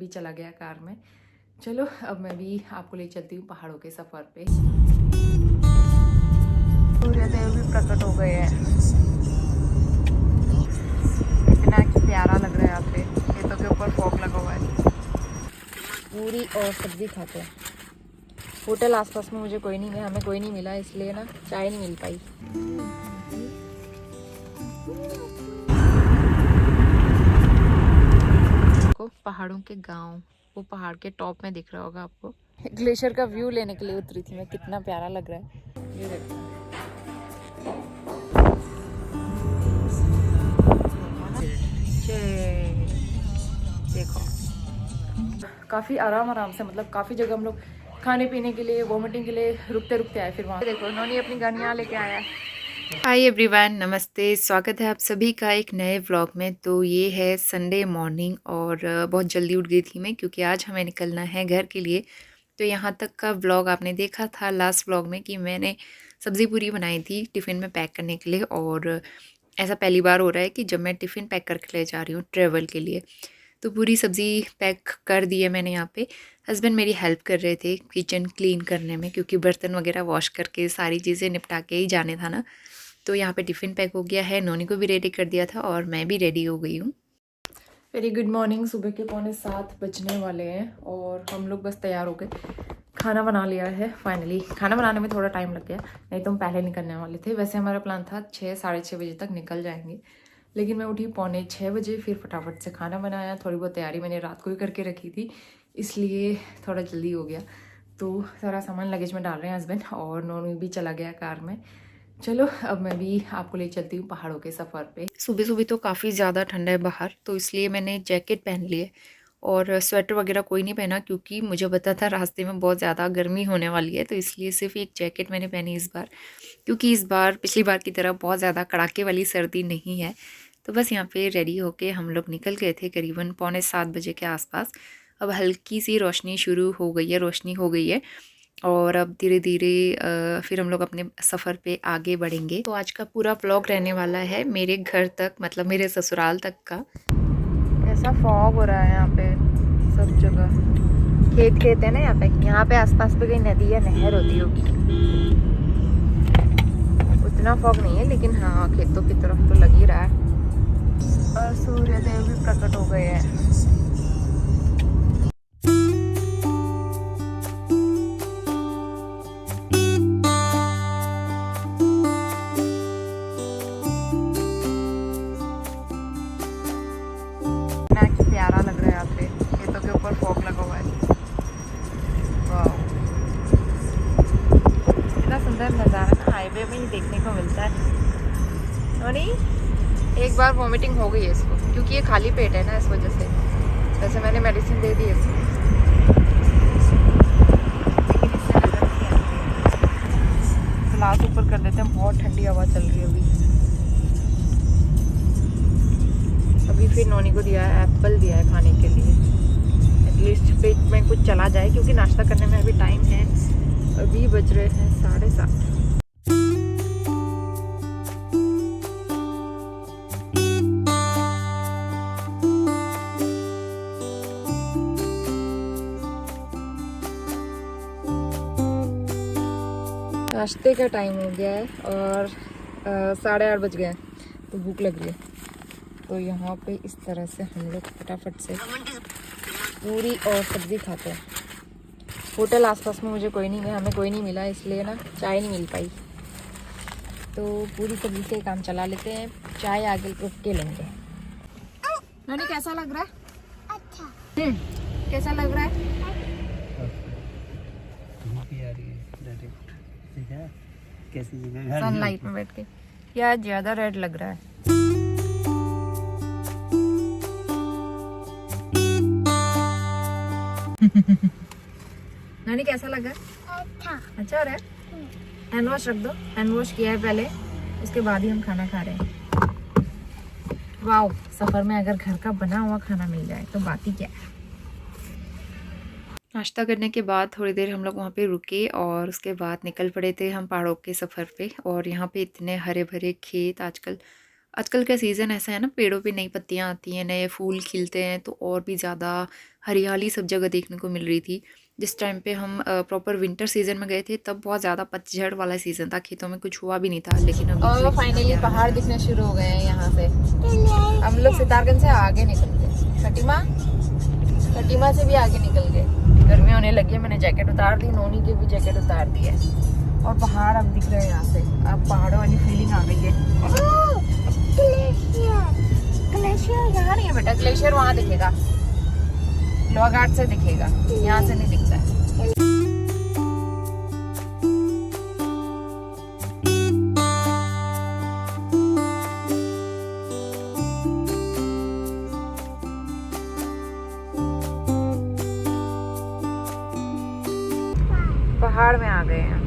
भी चला गया कार में। चलो अब मैं भी आपको ले चलती हूँ पहाड़ों के सफ़र पे। सूर्यदेव भी प्रकट हो गए हैं। इतना प्यारा लग रहा है यहाँ पे, खेतों के ऊपर फॉग लगा हुआ है। पूरी और सब्जी खाते हैं। होटल आसपास में मुझे कोई नहीं मिला, हमें कोई नहीं मिला, इसलिए ना चाय नहीं मिल पाई। को पहाड़ों के गांव, वो पहाड़ के टॉप में दिख रहा होगा आपको। ग्लेशियर का व्यू लेने के लिए उतरी थी मैं, कितना प्यारा लग रहा है ये देखो। देखो काफ़ी आराम से, मतलब काफ़ी जगह हम लोग खाने पीने के लिए, वॉमिटिंग के लिए रुकते रुकते आए। फिर वहाँ देखो नोनी अपनी गाड़ियाँ लेके आया। हाय एवरीवन, नमस्ते, स्वागत है आप सभी का एक नए व्लॉग में। तो ये है संडे मॉर्निंग और बहुत जल्दी उठ गई थी मैं, क्योंकि आज हमें निकलना है घर के लिए। तो यहाँ तक का व्लॉग आपने देखा था लास्ट व्लॉग में कि मैंने सब्ज़ी पूरी बनाई थी टिफ़िन में पैक करने के लिए। और ऐसा पहली बार हो रहा है कि जब मैं टिफ़िन पैक करके ले जा रही हूँ ट्रैवल के लिए। तो पूरी सब्ज़ी पैक कर दी है मैंने यहाँ पे। हस्बैंड मेरी हेल्प कर रहे थे किचन क्लीन करने में, क्योंकि बर्तन वगैरह वॉश करके सारी चीज़ें निपटा के ही जाने था ना। तो यहाँ पे टिफ़िन पैक हो गया है, नोनी को भी रेडी कर दिया था और मैं भी रेडी हो गई हूँ। Very good morning. सुबह के 6:45 बजने वाले हैं और हम लोग बस तैयार हो गए, खाना बना लिया है फाइनली। खाना बनाने में थोड़ा टाइम लग गया, नहीं तो हम पहले निकलने वाले थे। वैसे हमारा प्लान था 6 साढ़े 6 बजे तक निकल जाएंगे, लेकिन मैं उठी 5:45 बजे। फिर फटाफट से खाना बनाया, थोड़ी बहुत तैयारी मैंने रात को ही करके रखी थी, इसलिए थोड़ा जल्दी हो गया। तो सारा सामान लगेज में डाल रहे हैं हस्बैंड, और नोनी भी चला गया कार में। चलो अब मैं भी आपको ले चलती हूँ पहाड़ों के सफ़र पे। सुबह सुबह तो काफ़ी ज़्यादा ठंडा है बाहर, तो इसलिए मैंने जैकेट पहन ली है और स्वेटर वगैरह कोई नहीं पहना, क्योंकि मुझे पता था रास्ते में बहुत ज़्यादा गर्मी होने वाली है। तो इसलिए सिर्फ एक जैकेट मैंने पहनी इस बार, क्योंकि इस बार पिछली बार की तरह बहुत ज़्यादा कड़ाके वाली सर्दी नहीं है। तो बस यहाँ पे रेडी होके हम लोग निकल गए थे करीबन 6:45 बजे के आसपास। अब हल्की सी रोशनी शुरू हो गई है, रोशनी हो गई है, और अब धीरे धीरे फिर हम लोग अपने सफ़र पे आगे बढ़ेंगे। तो आज का पूरा व्लॉग रहने वाला है मेरे घर तक, मतलब मेरे ससुराल तक का। ऐसा फॉग हो रहा है यहाँ पे सब जगह, खेत खेत है ना यहाँ पे आसपास पे कहीं नदी या नहर होती होगी। उतना फॉग नहीं है, लेकिन हाँ खेतों की तरफ तो लग ही रहा है। और सूर्यदेव भी प्रकट हो गए हैं। प्यारा लग रहा है यहाँ पे, खेतों के ऊपर फॉग लगा हुआ है। वाह, इतना सुंदर नज़ारा ना हाईवे में ही देखने को मिलता है। नोनी एक बार वॉमिटिंग हो गई है इसको, क्योंकि ये खाली पेट है ना, इस वजह से। वैसे मैंने मेडिसिन दे दी है इसको, लेकिन इससे नजर नहीं आ रही। ग्लास ऊपर कर देते हैं, बहुत ठंडी हवा चल रही है अभी फिर नोनी को दिया है, एप्पल दिया है खाने के लिए, एटलीस्ट पेट में कुछ चला जाए, क्योंकि नाश्ता करने में अभी टाइम है। अभी बज रहे हैं 7:30। नाश्ते का टाइम हो गया है और 8:30 बज गए हैं, तो भूख लग रही है। तो यहाँ पे इस तरह से हम लोग फटाफट से पूरी और सब्ज़ी खाते हैं। होटल आसपास में मुझे कोई नहीं मिला, हमें कोई नहीं मिला, इसलिए ना चाय नहीं मिल पाई। तो पूरी सब्ज़ी से काम चला लेते हैं, चाय आगे रुक के लेंगे। नोनी कैसा लग रहा है? अच्छा। कैसा लग रहा है? सनलाइट में बैठ के क्या ज़्यादा रेड लग रहा है। नानी कैसा लगा? अच्छा हो रहा है। हैंड वॉश रख दो, हैंड वॉश किया है पहले, उसके बाद ही हम खाना खा रहे हैं। वाओ, सफ़र में अगर घर का बना हुआ खाना मिल जाए तो बात ही क्या है। नाश्ता करने के बाद थोड़ी देर हम लोग वहाँ पे रुके और उसके बाद निकल पड़े थे हम पहाड़ों के सफ़र पे। और यहाँ पे इतने हरे भरे खेत आजकल आजकल का सीज़न ऐसा है ना, पेड़ों पे नई पत्तियां आती हैं, नए फूल खिलते हैं, तो और भी ज़्यादा हरियाली सब जगह देखने को मिल रही थी। जिस टाइम पे हम प्रॉपर विंटर सीजन में गए थे तब बहुत ज़्यादा पतझड़ वाला सीज़न था, खेतों में कुछ हुआ भी नहीं था। लेकिन अब और फाइनली पहाड़ दिखने शुरू हो गए हैं यहाँ से। हम लोग सितारगंज से आगे निकल गए, खटीमा से भी आगे निकल गए। गर्मी होने लगी है, मैंने जैकेट उतार दी, नोनी की भी जैकेट उतार दी है। और पहाड़ अब दिख रहे हैं यहाँ से, अब पहाड़ों वाली फीलिंग आ गई है। ग्लेशियर यहाँ नहीं है बेटा, ग्लेशियर वहाँ दिखेगा, लोअर घाट से दिखेगा, यहाँ से नहीं दिखता है। पहाड़ में आ गए हैं,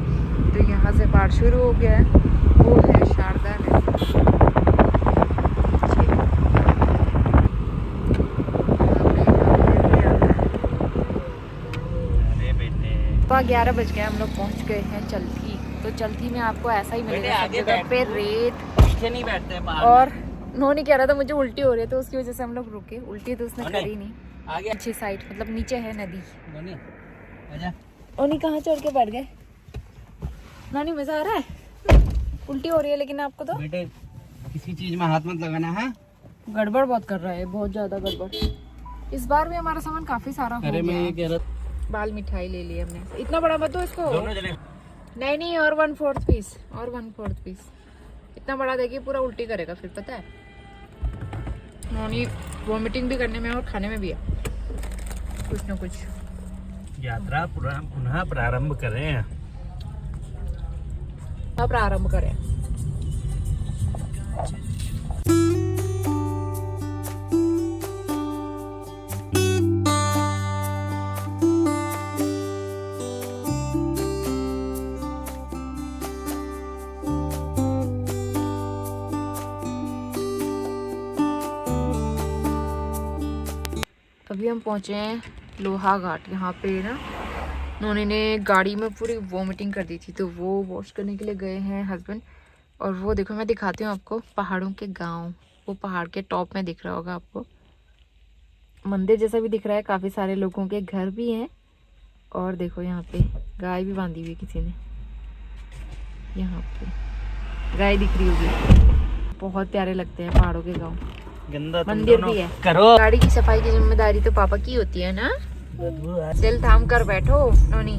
तो यहाँ से पहाड़ शुरू हो गया है, वो है शारदा नदी। सुबह 11 बज गए, हम लोग पहुँच गए हैं चलथी। तो चलथी में आपको ऐसा ही मिलेगा सब जगह पे रेत, पीछे नहीं बैठते। और नोनी कह रहा था मुझे उल्टी हो रही है, तो उसकी वजह से हम लोग रुके। उल्टी तो उसने करी नहीं, आगे अच्छी साइड मतलब नीचे है नदी। नोनी कहाँ चढ़ के बैठ गए? नानी मजा आ रहा है? उल्टी हो रही है लेकिन आपको तो बेटे किसी चीज में हाथ मत लगाना है। गड़बड़ बहुत कर रहा है, बहुत ज्यादा गड़बड़। इस बार भी हमारा सामान काफी सारा हो गया। मैं ये कह रहा बाल मिठाई ले ली हमने, इतना बड़ा मत दो इसको। नहीं और 1/4 पीस, और 1/4 पीस। इतना बड़ा देखिए पूरा उल्टी करेगा फिर, पता है। नोनी वॉमिटिंग भी करने में और खाने में भी है कुछ न कुछ। यात्रा पुनः प्रारंभ करें। अब प्रारंभ करें। अभी हम पहुंचे हैं लोहा घाट। यहाँ पे ना नोनी ने गाड़ी में पूरी वॉमिटिंग कर दी थी, तो वो वॉश करने के लिए गए हैं हस्बैंड। और वो देखो, मैं दिखाती हूँ आपको पहाड़ों के गांव। वो पहाड़ के टॉप में दिख रहा होगा आपको, मंदिर जैसा भी दिख रहा है, काफ़ी सारे लोगों के घर भी हैं। और देखो यहाँ पे गाय भी बांधी हुई किसी ने, यहाँ पे गाय दिख रही होगी। बहुत प्यारे लगते हैं पहाड़ों के गाँव। मंदिर भी है। करो। गाड़ी की सफाई की जिम्मेदारी तो पापा की होती है ना। दिल थाम कर बैठो नोनी,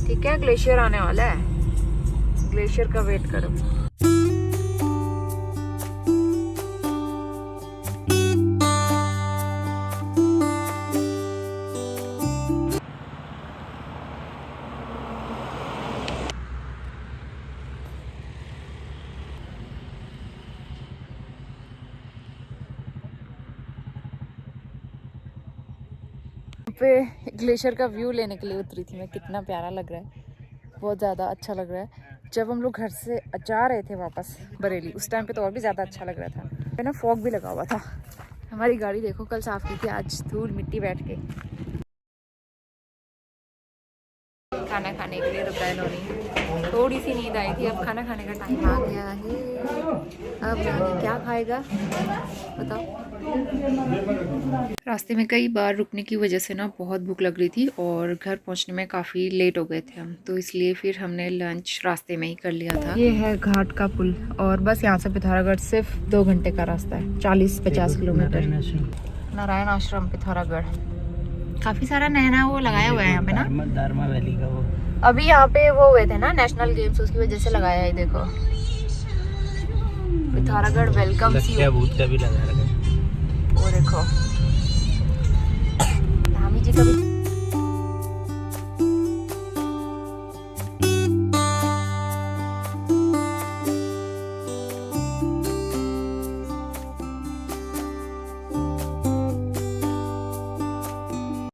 ठीक है। ग्लेशियर आने वाला है, ग्लेशियर का वेट करो। पे ग्लेशियर का व्यू लेने के लिए उतरी थी मैं। कितना प्यारा लग रहा है, बहुत ज़्यादा अच्छा लग रहा है। जब हम लोग घर से जा रहे थे वापस बरेली, उस टाइम पे तो और भी ज़्यादा अच्छा लग रहा था ना। फॉग भी लगा हुआ था। हमारी गाड़ी देखो, कल साफ़ की थी, आज धूल मिट्टी बैठ के। खाना खाने के लिए रुका है नोनी, थोड़ी सी नींद आई थी, अब खाना खाने का टाइम आ गया है। अब नोनी क्या खाएगा बताओ। रास्ते में कई बार रुकने की वजह से ना बहुत भूख लग रही थी, और घर पहुंचने में काफ़ी लेट हो गए थे हम, तो इसलिए फिर हमने लंच रास्ते में ही कर लिया था। ये है घाट का पुल, और बस यहाँ से पिथौरागढ़ सिर्फ 2 घंटे का रास्ता है, 40-50 किलोमीटर। नारायण आश्रम पिथौरागढ़। काफी सारा नया नया वो लगाया हुआ है यहाँ पे ना, दारमा वैली का वो। अभी यहाँ पे वो हुए थे ना नेशनल गेम्स, उसकी वजह से लगाया है। देखो पिथौरागढ़ वेलकम भूत का भी लगा रखा है। वो देखो धामी जी का भी।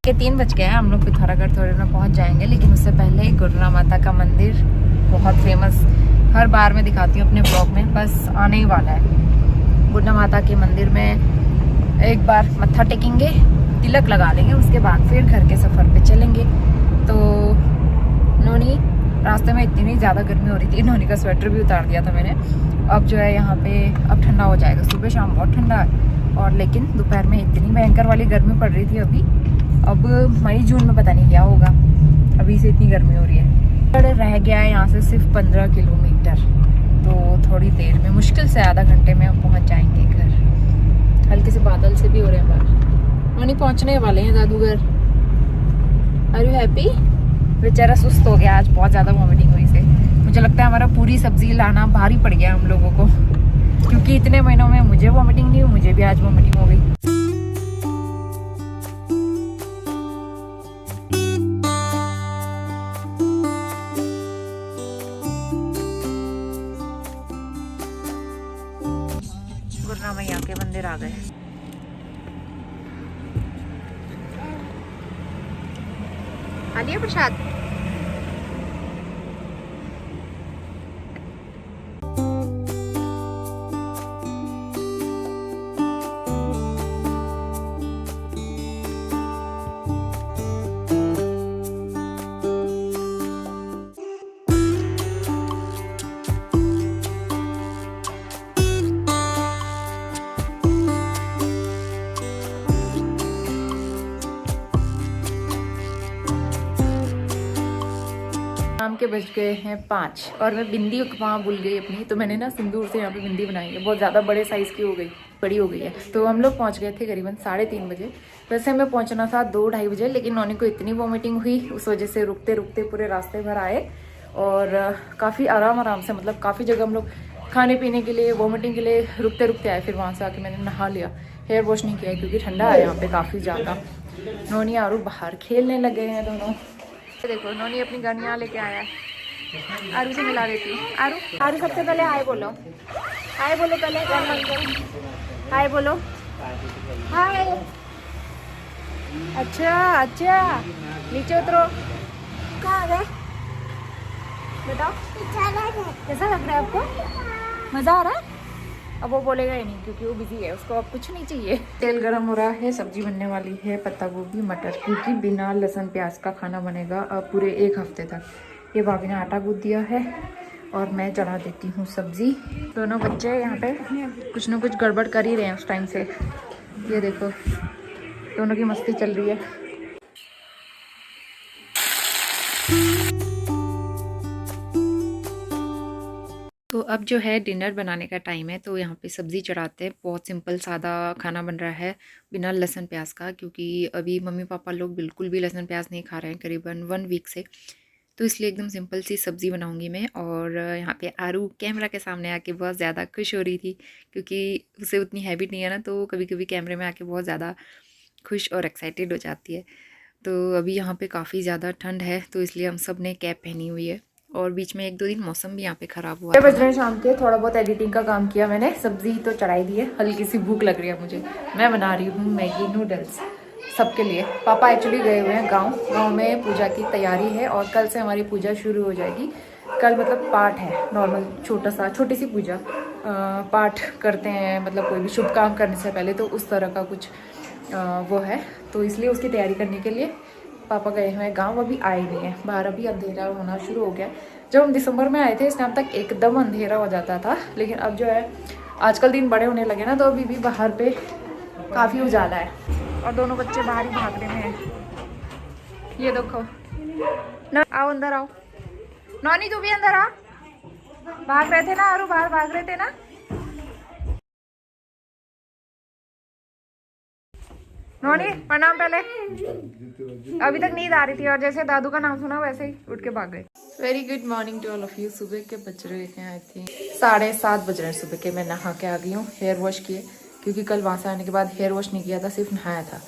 के 3 बज गए हैं, हम लोग पिथौरागढ़ थोड़े में पहुंच जाएंगे, लेकिन उससे पहले गुरना माता का मंदिर बहुत फेमस, हर बार मैं दिखाती हूँ अपने ब्लॉग में, बस आने ही वाला है। गुरना माता के मंदिर में एक बार मत्था टेकेंगे, तिलक लगा लेंगे, उसके बाद फिर घर के सफ़र पे चलेंगे। तो नोनी रास्ते में इतनी ज़्यादा गर्मी हो रही थी, इन्होंने का स्वेटर भी उतार दिया था मैंने। अब जो है यहाँ पे अब ठंडा हो जाएगा, सुबह शाम बहुत ठंडा है और लेकिन दोपहर में इतनी भयंकर वाली गर्मी पड़ रही थी अभी। अब मई जून में पता नहीं क्या होगा, अभी से इतनी गर्मी हो रही है। रह गया है यहाँ से सिर्फ 15 किलोमीटर, तो थोड़ी देर में मुश्किल से आधा घंटे में हम पहुँच जाएंगे घर। हल्के से बादल से भी हो रहे हैं बाहर, वहीं पहुँचने वाले हैं दादू घर। Are you happy? बेचारा सुस्त हो गया आज, बहुत ज़्यादा वॉमिटिंग हुई से। मुझे लगता है हमारा पूरी सब्जी लाना भारी पड़ गया हम लोगों को, क्योंकि इतने महीनों में मुझे वॉमिटिंग नहीं हुई, मुझे भी आज वॉमिटिंग हो गई। गुरना मैया के मंदिर आ गए। आ लिया प्रसाद? शाम के बज गए हैं 5 और मैं बिंदी वहाँ भूल गई अपनी, तो मैंने ना सिंदूर से यहाँ पे बिंदी बनाई है, बहुत ज़्यादा बड़े साइज़ की हो गई, बड़ी हो गई है। तो हम लोग पहुँच गए थे करीबन 3:30 बजे। वैसे हमें पहुँचना था 2-2:30 बजे, लेकिन नौनी को इतनी वॉमिटिंग हुई, उस वजह से रुकते रुकते पूरे रास्ते भर आए और काफ़ी आराम से, मतलब काफ़ी जगह हम लोग खाने पीने के लिए, वॉमिटिंग के लिए रुकते रुकते आए। फिर वहाँ से आके मैंने नहा लिया, हेयर वॉश नहीं किया क्योंकि ठंडा है यहाँ पे काफ़ी ज़्यादा। नौनी आरू बाहर खेलने लगे हैं दोनों। देखो नौनी अपनी गाड़ियाँ लेके आया, आरू से मिला देती हूँ। आरू सबसे पहले हाय बोलो, हाय बोलो पहले, हाय बोलो, हाय। अच्छा नीचे उतरो। कहाँ गए बताओ, कैसा लग रहा है आपको? मज़ा आ रहा है? अब वो बोलेगा ही नहीं क्योंकि वो बिजी है, उसको अब कुछ नहीं चाहिए। तेल गरम हो रहा है, सब्जी बनने वाली है पत्ता गोभी मटर, क्योंकि बिना लहसुन प्याज का खाना बनेगा अब पूरे 1 हफ्ते तक। ये भाभी ने आटा गूंथ दिया है और मैं चढ़ा देती हूँ सब्जी। दोनों बच्चे यहाँ पे कुछ ना कुछ गड़बड़ कर ही रहे हैं उस टाइम से। ये देखो दोनों की मस्ती चल रही है। तो अब जो है डिनर बनाने का टाइम है, तो यहाँ पे सब्ज़ी चढ़ाते हैं। बहुत सिंपल सादा खाना बन रहा है बिना लहसुन प्याज का, क्योंकि अभी मम्मी पापा लोग बिल्कुल भी लहसुन प्याज नहीं खा रहे हैं करीबन 1 वीक से, तो इसलिए एकदम सिंपल सी सब्ज़ी बनाऊंगी मैं। और यहाँ पे आरू कैमरा के सामने आके बहुत ज़्यादा खुश हो रही थी, क्योंकि उसे उतनी हैबिट नहीं है ना, तो कभी कभी कैमरे में आके बहुत ज़्यादा खुश और एक्साइटेड हो जाती है। तो अभी यहाँ पे काफ़ी ज़्यादा ठंड है, तो इसलिए हम सब ने कैप पहनी हुई है। और बीच में 1-2 दिन मौसम भी यहाँ पे ख़राब हुआ है। बज रहे हैं शाम के, थोड़ा बहुत एडिटिंग का काम किया मैंने, सब्ज़ी तो चढ़ाई दी है। हल्की सी भूख लग रही है मुझे, मैं बना रही हूँ मैगी नूडल्स सबके लिए। पापा एक्चुअली गए हुए हैं गांव में, पूजा की तैयारी है और कल से हमारी पूजा शुरू हो जाएगी। कल मतलब पाठ है, नॉर्मल छोटी सी पूजा, पाठ करते हैं, मतलब कोई भी शुभ काम करने से पहले, तो उस तरह का कुछ वो है, तो इसलिए उसकी तैयारी करने के लिए पापा गए हुए हैं गाँव। अभी आए नहीं हैं, बाहर अभी अंधेरा होना शुरू हो गया। जब हम दिसंबर में आए थे इस टाइम तक एकदम अंधेरा हो जाता था, लेकिन अब जो है आजकल दिन बड़े होने लगे ना, तो अभी भी बाहर पे काफ़ी उजाला है और दोनों बच्चे बाहर ही भाग रहे हैं। ये देखो ना, आओ अंदर आओ। नौनी तू भी अंदर आ, भाग रहे थे ना आरू, बाहर भाग रहे थे ना। नौनी प्रणाम पहले। अभी तक नींद आ रही थी और जैसे दादू का नाम सुना वैसे ही उठ के भाग गए। Very good morning to all of you. सुबह के बज रहे हैं आई थिंक 7:30 बज रहे हैं सुबह के। मैं नहा के आ गई हूँ, हेयर वॉश किए, क्योंकि कल वहाँ से आने के बाद हेयर वॉश नहीं किया था, सिर्फ नहाया था,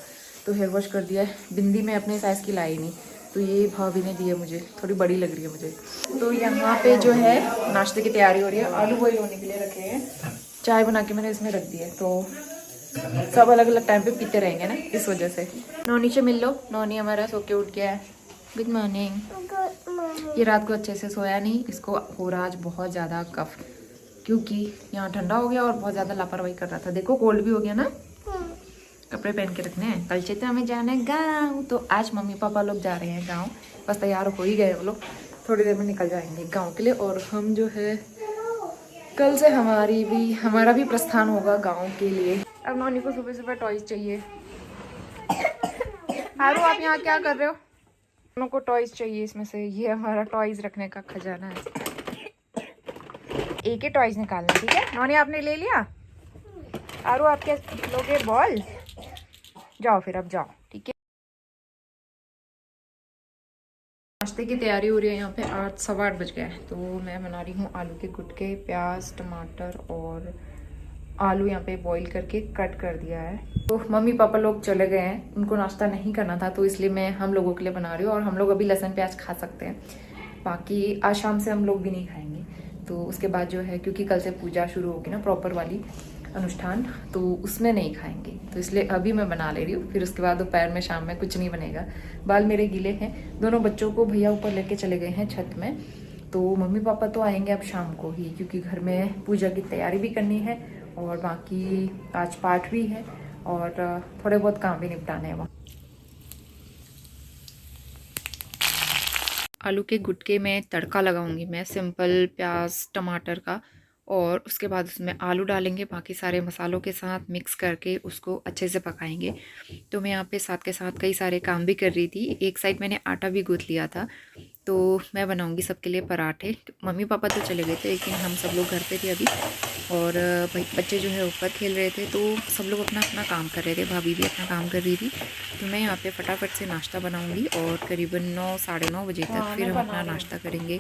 तो हेयर वॉश कर दिया है। बिंदी मैं अपने साइज़ की लाई नहीं, तो ये भाभी ने दी है मुझे, थोड़ी बड़ी लग रही है मुझे। तो यहाँ पे जो है नाश्ते की तैयारी हो रही है, आलू बॉईल होने के लिए रखे हैं, चाय बना के मैंने इसमें रख दी है, तो सब अलग अलग टाइम पे पीते रहेंगे ना, इस वजह से। नौनी से मिल लो, नौनी हमारा सो के उठ गया है। Good morning. ये रात को अच्छे से सोया नहीं, इसको हो रहा आज बहुत ज़्यादा कफ, क्योंकि यहाँ ठंडा हो गया और बहुत ज़्यादा लापरवाही कर रहा था। देखो कोल्ड भी हो गया ना, कपड़े पहन के रखने हैं। कल से तो हमें जाना है गाँव, तो आज मम्मी पापा लोग जा रहे हैं गाँव, बस तैयार हो ही गए वो लोग। थोड़ी देर में निकल जाएंगे गांव के लिए। और हम जो है कल से हमारा भी प्रस्थान होगा गांव के लिए। अब नोनी को सुबह सुबह टॉयज चाहिए। आरू आप यहाँ क्या कर रहे हो? दोनों को टॉयज चाहिए इसमें से। ये हमारा टॉयज रखने का खजाना है। एक ही टॉयज निकालना, ठीक है? नोनी आपने ले लिया? आरू आप क्या लोगे? बॉल? जाओ फिर, अब जाओ, ठीक है। नाश्ते की तैयारी हो रही है यहाँ पे। 8 सवा 8 बज गए हैं। तो मैं बना रही हूँ आलू के गुटके, प्याज टमाटर और आलू यहाँ पे बॉईल करके कट कर दिया है। तो मम्मी पापा लोग चले गए हैं, उनको नाश्ता नहीं करना था, तो इसलिए मैं हम लोगों के लिए बना रही हूँ। और हम लोग अभी लहसुन प्याज खा सकते हैं, बाकी आज शाम से हम लोग भी नहीं खाएंगे। तो उसके बाद जो है, क्योंकि कल से पूजा शुरू होगी ना, प्रॉपर वाली अनुष्ठान, तो उसमें नहीं खाएंगे, तो इसलिए अभी मैं बना ले रही हूँ। फिर उसके बाद दोपहर में शाम में कुछ नहीं बनेगा। बाल मेरे गीले हैं। दोनों बच्चों को भैया ऊपर लेके चले गए हैं छत में। तो मम्मी पापा तो आएंगे अब शाम को ही, क्योंकि घर में पूजा की तैयारी भी करनी है और बाकी आज पाठ भी है और थोड़े बहुत काम भी निपटाने हैं वहाँ। आलू के गुटके में तड़का लगाऊंगी मैं, सिंपल प्याज टमाटर का, और उसके बाद उसमें आलू डालेंगे, बाकी सारे मसालों के साथ मिक्स करके उसको अच्छे से पकाएंगे। तो मैं यहाँ पे साथ के साथ कई सारे काम भी कर रही थी। एक साइड मैंने आटा भी गूँथ लिया था। तो मैं बनाऊंगी सबके लिए पराठे। मम्मी पापा तो चले गए थे, लेकिन हम सब लोग घर पे थे अभी। और भाई बच्चे जो है ऊपर खेल रहे थे, तो सब लोग अपना अपना काम कर रहे थे। भाभी भी अपना काम कर रही थी। तो मैं यहाँ पे फटाफट से नाश्ता बनाऊंगी और करीबन 9 साढ़े 9 बजे तक फिर हम अपना नाश्ता करेंगे।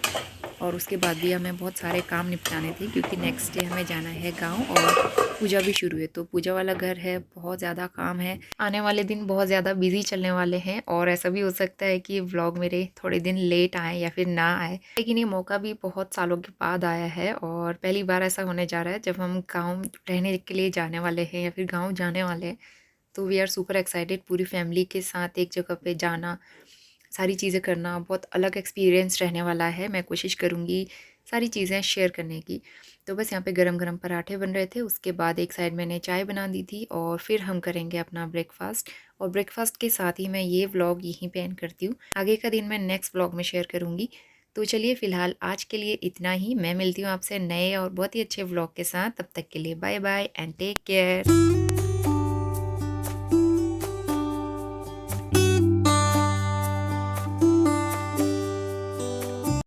और उसके बाद भी हमें बहुत सारे काम निपटाने थे, क्योंकि नेक्स्ट डे हमें जाना है गाँव और पूजा भी शुरू है। तो पूजा वाला घर है, बहुत ज़्यादा काम है। आने वाले दिन बहुत ज़्यादा बिजी चलने वाले हैं, और ऐसा भी हो सकता है कि व्लॉग मेरे थोड़े दिन लेट आए या फिर ना आए, लेकिन ये मौका भी बहुत सालों के बाद आया है। और पहली बार ऐसा होने जा रहा है जब हम गाँव रहने के लिए जाने वाले हैं या फिर गाँव जाने वाले हैं। तो वी आर सुपर एक्साइटेड, पूरी फैमिली के साथ एक जगह पे जाना, सारी चीज़ें करना, बहुत अलग एक्सपीरियंस रहने वाला है। मैं कोशिश करूँगी सारी चीज़ें शेयर करने की। तो बस यहाँ पे गरम गरम पराठे बन रहे थे। उसके बाद एक साइड मैंने चाय बना दी थी, और फिर हम करेंगे अपना ब्रेकफास्ट। और ब्रेकफास्ट के साथ ही मैं ये व्लॉग यहीं पे एंड करती हूँ। आगे का दिन मैं नेक्स्ट व्लॉग में शेयर करूँगी। तो चलिए फ़िलहाल आज के लिए इतना ही। मैं मिलती हूँ आपसे नए और बहुत ही अच्छे व्लॉग के साथ। तब तक के लिए bye bye and take care.